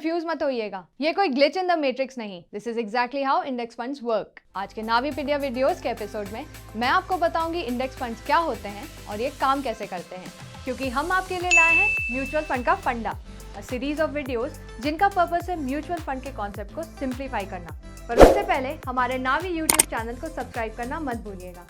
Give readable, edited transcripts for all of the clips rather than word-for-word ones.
Confuse मत होइएगा, ये कोई ग्लिच इन द मैट्रिक्स नहीं। This is exactly how index funds work. आज के नावीपीडिया वीडियोस के एपिसोड में मैं आपको बताऊंगी इंडेक्स फंड्स क्या होते हैं और ये काम कैसे करते हैं, क्योंकि हम आपके लिए लाए हैं म्यूचुअल फंड का फंडा, अ सीरीज ऑफ वीडियोस जिनका पर्पस है म्यूचुअल फंड के कॉन्सेप्ट को सिंप्लीफाई करना। पर उससे पहले हमारे नावी यूट्यूब चैनल को सब्सक्राइब करना मत भूलिएगा।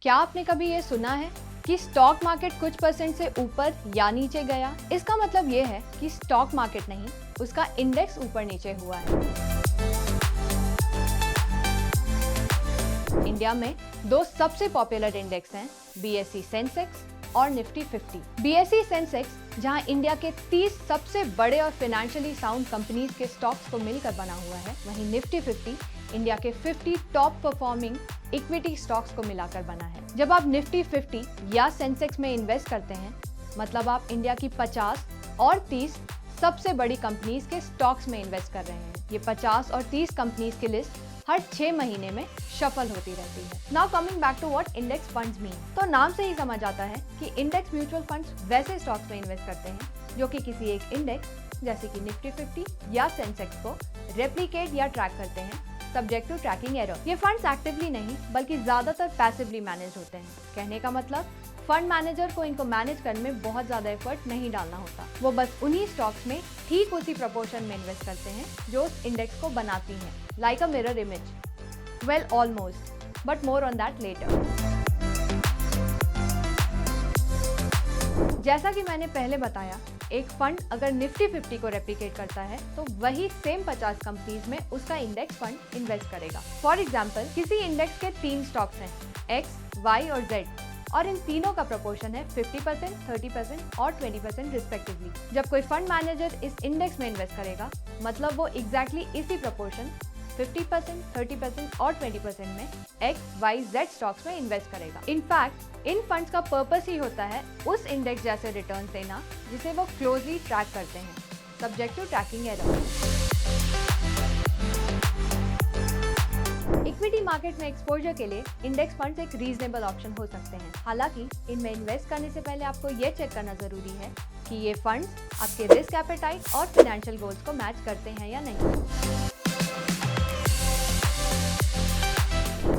क्या आपने कभी ये सुना है कि स्टॉक मार्केट कुछ परसेंट से ऊपर या नीचे गया? इसका मतलब ये है कि स्टॉक मार्केट नहीं, उसका इंडेक्स ऊपर नीचे हुआ है। इंडिया में दो सबसे पॉपुलर इंडेक्स हैं, बीएसई सेंसेक्स और निफ्टी 50। बीएसई सेंसेक्स जहां इंडिया के 30 सबसे बड़े और फाइनेंशियली साउंड कंपनीज के स्टॉक्स को मिलकर बना हुआ है, वहीं निफ्टी 50 इंडिया के 50 टॉप परफॉर्मिंग इक्विटी स्टॉक्स को मिलाकर बना है। जब आप निफ्टी 50 या सेंसेक्स में इन्वेस्ट करते हैं, मतलब आप इंडिया की 50 और 30 सबसे बड़ी कंपनीज के स्टॉक्स में इन्वेस्ट कर रहे हैं। ये 50 और 30 कंपनीज की लिस्ट हर 6 महीने में शफल होती रहती है। Now coming back to what index funds mean, तो नाम से ही समझ आता है कि इंडेक्स म्यूचुअल फंड्स वैसे स्टॉक्स में इन्वेस्ट करते हैं जो कि किसी एक इंडेक्स जैसे कि निफ्टी 50 या सेंसेक्स को रेप्लिकेट या ट्रैक करते हैं सब्जेक्ट टू ट्रैकिंग एरर। ये फंड्स एक्टिवली नहीं बल्कि ज्यादातर पैसिवली मैनेज होते हैं। कहने का मतलब फंड मैनेजर को इनको मैनेज करने में बहुत ज्यादा एफर्ट नहीं डालना होता, वो बस उन्हीं स्टॉक्स में ठीक उसी प्रोपोर्शन में इन्वेस्ट करते हैं जो उस इंडेक्स को बनाती हैं, like a mirror image. Well, almost, but more on that later. जैसा कि मैंने पहले बताया, एक फंड अगर निफ्टी 50 को रेप्लिकेट करता है तो वही सेम 50 कंपनीज में उसका इंडेक्स फंड इन्वेस्ट करेगा। फॉर एग्जांपल, किसी इंडेक्स के 3 स्टॉक्स हैं, एक्स, वाई और जेड, और इन तीनों का प्रोपोर्शन है 50%, 30% और 20% रिस्पेक्टिवली। जब कोई फंड मैनेजर इस इंडेक्स में इन्वेस्ट करेगा, मतलब वो एग्जैक्टली इसी प्रोपोर्शन 50%, 30% और 20% में एक्स, वाई, जेड स्टॉक्स में इन्वेस्ट करेगा। इनफैक्ट इन फंड्स का पर्पस ही होता है उस इंडेक्स जैसे रिटर्न देना जिसे वो क्लोजली ट्रैक करते हैं, subject to tracking error. Equity market में एक्सपोजर के लिए इंडेक्स फंड्स एक रीजनेबल ऑप्शन हो सकते हैं। हालांकि इनमें इन्वेस्ट करने से पहले आपको ये चेक करना जरूरी है कि ये फंड्स आपके रिस्क एपेटाइट और फाइनेंशियल गोल्स को मैच करते हैं या नहीं।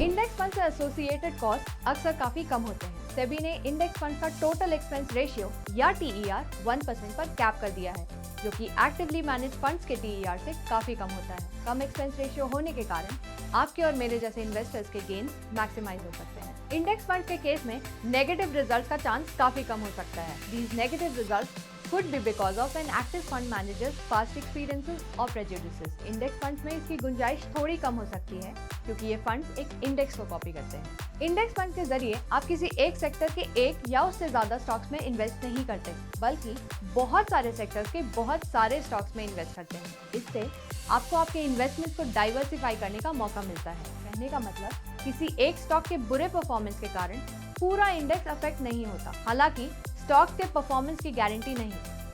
इंडेक्स फंड से एसोसिएटेड कॉस्ट अक्सर काफी कम होते हैं। सेबी ने इंडेक्स फंड का टोटल एक्सपेंस रेशियो या टीईआर 1% पर कैप कर दिया है, जो कि एक्टिवली मैनेज फंड्स के टीईआर से काफी कम होता है। कम एक्सपेंस रेशियो होने के कारण आपके और मेरे जैसे इन्वेस्टर्स के गेन मैक्सिमाइज हो सकते हैं। इंडेक्स फंड के केस में नेगेटिव रिजल्ट का चांस काफी कम हो सकता है। These negative results could be because of an active fund manager's past experiences or prejudices. Index funds में इसकी गुंजाइश थोड़ी कम हो सकती है क्योंकि ये फंड्स एक इंडेक्स को कॉपी करते हैं। इंडेक्स फंड के जरिए आप किसी एक सेक्टर के एक या उससे ज्यादा स्टॉक्स में इन्वेस्ट नहीं करते, बल्कि बहुत सारे सेक्टर्स के बहुत सारे स्टॉक्स में इन्वेस्ट करते हैं। इससे आपको आपके इन्वेस्टमेंट को डाइवर्सिफाई करने का मौका मिलता है। कहने का मतलब किसी एक स्टॉक के बुरे परफॉर्मेंस के कारण पूरा इंडेक्स अफेक्ट नहीं होता। हालांकि स्टॉक्स के परफॉर्मेंस की गारंटी नहीं,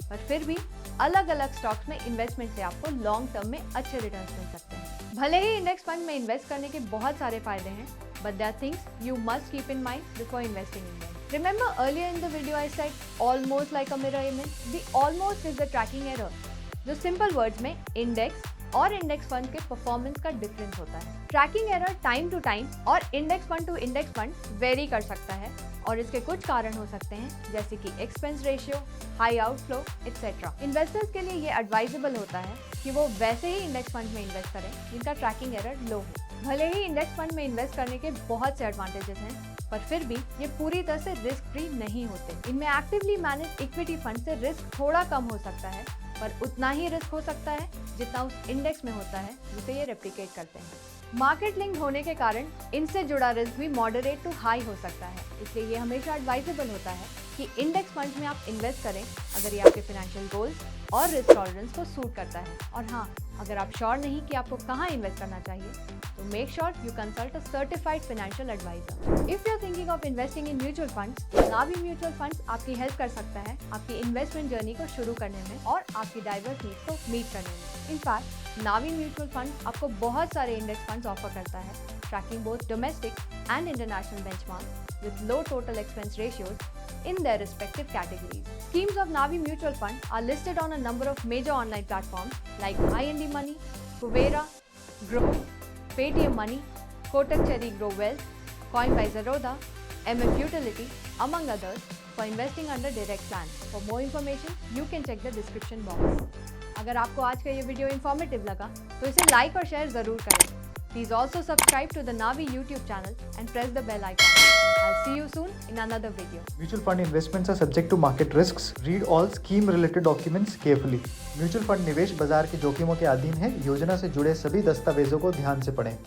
पर फिर भी अलग अलग स्टॉक्स में इन्वेस्टमेंट से आपको लॉन्ग टर्म में अच्छे रिटर्न्स मिल सकते हैं। भले ही इंडेक्स फंड में इन्वेस्ट करने के बहुत सारे फायदे हैं, but there are things you must keep in mind before investing in them. Remember earlier in the video I said almost like a mirror image? The almost is the tracking error, जो simple words में index और index fund के performance का difference होता है। Tracking error time to time और index fund to index fund vary कर सकता है और इसके कुछ कारण हो सकते हैं, जैसे कि expense ratio, high outflow etcetera. Investors के लिए ये एडवाइजेबल होता है कि वो वैसे ही इंडेक्स फंड में इन्वेस्ट करें जिनका ट्रैकिंग एरर लो हो। भले ही इंडेक्स फंड में इन्वेस्ट करने के बहुत से एडवांटेजेस हैं, पर फिर भी ये पूरी तरह से रिस्क फ्री नहीं होते। इनमें एक्टिवली मैनेज इक्विटी फंड से रिस्क थोड़ा कम हो सकता है, पर उतना ही रिस्क हो सकता है जितना उस इंडेक्स में होता है जिसे ये रेप्लिकेट करते हैं। मार्केट लिंक होने के कारण इनसे जुड़ा रिस्क भी मॉडरेट टू हाई हो सकता है, इसलिए ये हमेशा एडवाइजेबल होता है कि इंडेक्स फंड्स में आप इन्वेस्ट करें अगर ये आपके फाइनेंशियल गोल्स और रिस्क टॉलरेंस को सूट करता है। और हाँ, अगर आप श्योर नहीं कि आपको कहाँ इन्वेस्ट करना चाहिए, तो make sure you consult a certified financial advisor. If you are thinking of investing in mutual funds, Navi mutual funds आपकी हेल्प कर सकता है आपकी इन्वेस्टमेंट जर्नी को शुरू करने में और आपकी डाइवर्स नीड्स को मीट करने में। इनफैक्ट नावी म्यूचुअल फंड आपको बहुत सारे इंडेक्स फंड्स ऑफर करता है, tracking both domestic and international benchmarks with low total expense ratios in their respective categories. Schemes of Navi Mutual Fund are listed on a number of major online platforms like IND Money, Kuvera, Grow, Paytm Money, Kotak Cherry Grow Wealth, Coin by Zerodha, MF Utility, among others, for investing under direct plans. For more information, you can check the description box. अगर आपको आज का ये video informative लगा तो इसे like और share जरूर करें. Please also subscribe to the Navi YouTube channel and press the bell icon. I'll see you soon in another video. Mutual fund investments are subject to market risks. Read all scheme-related documents carefully. Mutual fund निवेश बाजार के जोखिमों के अधीन है. योजना से जुड़े सभी दस्तावेजों को ध्यान से पढ़ें.